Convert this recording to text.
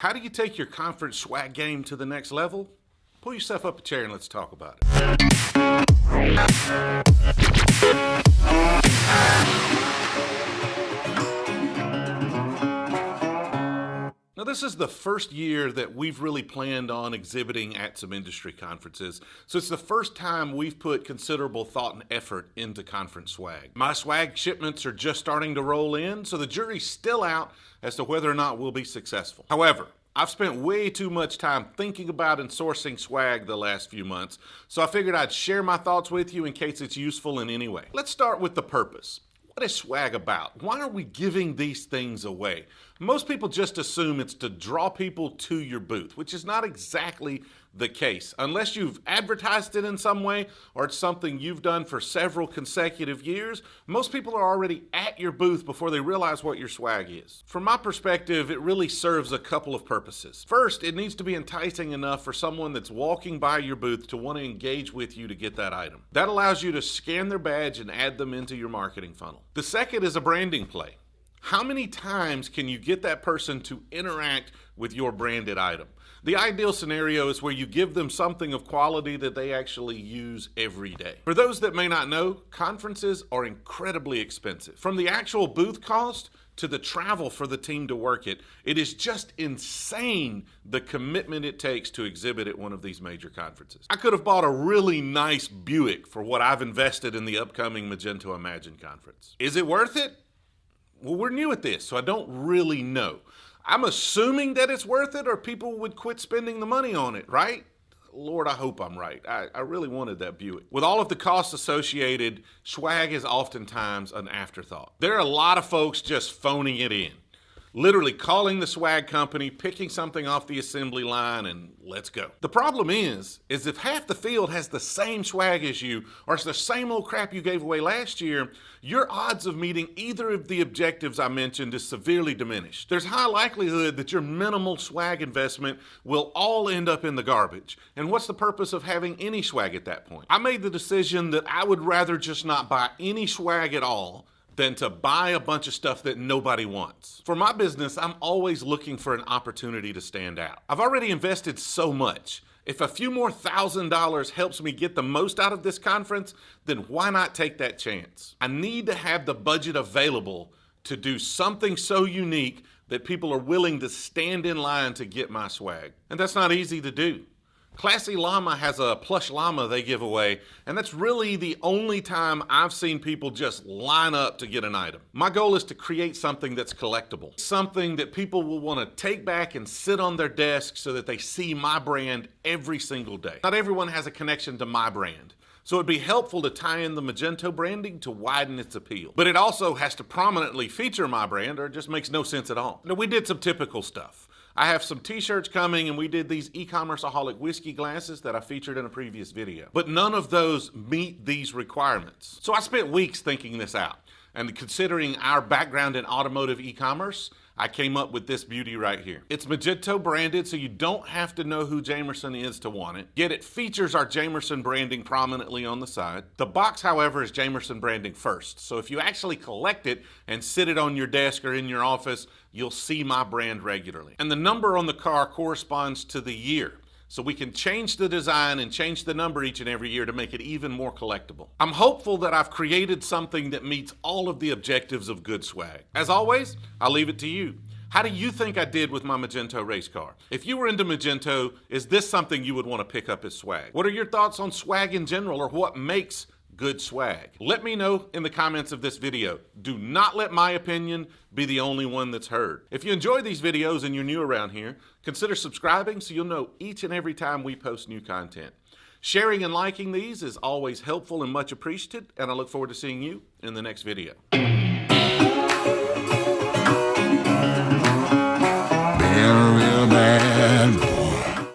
How do you take your conference swag game to the next level? Pull yourself up a chair and let's talk about it. Now, this is the first year that we've really planned on exhibiting at some industry conferences, so it's the first time we've put considerable thought and effort into conference swag. My swag shipments are just starting to roll in, so the jury's still out as to whether or not we'll be successful. However, I've spent way too much time thinking about and sourcing swag the last few months, so I figured I'd share my thoughts with you in case it's useful in any way. Let's start with the purpose. What is swag about? Why are we giving these things away? Most people just assume it's to draw people to your booth, which is not exactly the case. Unless you've advertised it in some way or it's something you've done for several consecutive years, most people are already at your booth before they realize what your swag is. From my perspective, it really serves a couple of purposes. First, it needs to be enticing enough for someone that's walking by your booth to want to engage with you to get that item. That allows you to scan their badge and add them into your marketing funnel. The second is a branding play. How many times can you get that person to interact with your branded item? The ideal scenario is where you give them something of quality that they actually use every day. For those that may not know, conferences are incredibly expensive. From the actual booth cost to the travel for the team to work it, it is just insane the commitment it takes to exhibit at one of these major conferences. I could have bought a really nice Buick for what I've invested in the upcoming Magento Imagine conference. Is it worth it? Well, we're new at this, so I don't really know. I'm assuming that it's worth it or people would quit spending the money on it, right? Lord, I hope I'm right. I really wanted that Buick. With all of the costs associated, swag is oftentimes an afterthought. There are a lot of folks just phoning it in. Literally calling the swag company, picking something off the assembly line, and let's go. The problem is if half the field has the same swag as you, or it's the same old crap you gave away last year, your odds of meeting either of the objectives I mentioned is severely diminished. There's high likelihood that your minimal swag investment will all end up in the garbage. And what's the purpose of having any swag at that point? I made the decision that I would rather just not buy any swag at all than to buy a bunch of stuff that nobody wants. For my business, I'm always looking for an opportunity to stand out. I've already invested so much. If a few more $1,000 helps me get the most out of this conference, then why not take that chance? I need to have the budget available to do something so unique that people are willing to stand in line to get my swag. And that's not easy to do. Classy Llama has a plush llama they give away, and that's really the only time I've seen people just line up to get an item. My goal is to create something that's collectible, something that people will want to take back and sit on their desk so that they see my brand every single day. Not everyone has a connection to my brand, so it'd be helpful to tie in the Magento branding to widen its appeal. But it also has to prominently feature my brand or it just makes no sense at all. Now, we did some typical stuff. I have some t-shirts coming and we did these eCommerce-aholic whiskey glasses that I featured in a previous video. But none of those meet these requirements. So I spent weeks thinking this out. And considering our background in automotive e-commerce, I came up with this beauty right here. It's Magento branded, so you don't have to know who Jamerson is to want it. Yet it features our Jamerson branding prominently on the side. The box, however, is Jamerson branding first. So if you actually collect it and sit it on your desk or in your office, you'll see my brand regularly. And the number on the car corresponds to the year. So we can change the design and change the number each and every year to make it even more collectible. I'm hopeful that I've created something that meets all of the objectives of good swag. As always, I'll leave it to you. How do you think I did with my Magento race car? If you were into Magento, is this something you would want to pick up as swag? What are your thoughts on swag in general, or what makes good swag? Let me know in the comments of this video. Do not let my opinion be the only one that's heard. If you enjoy these videos and you're new around here, consider subscribing so you'll know each and every time we post new content. Sharing and liking these is always helpful and much appreciated, and I look forward to seeing you in the next video.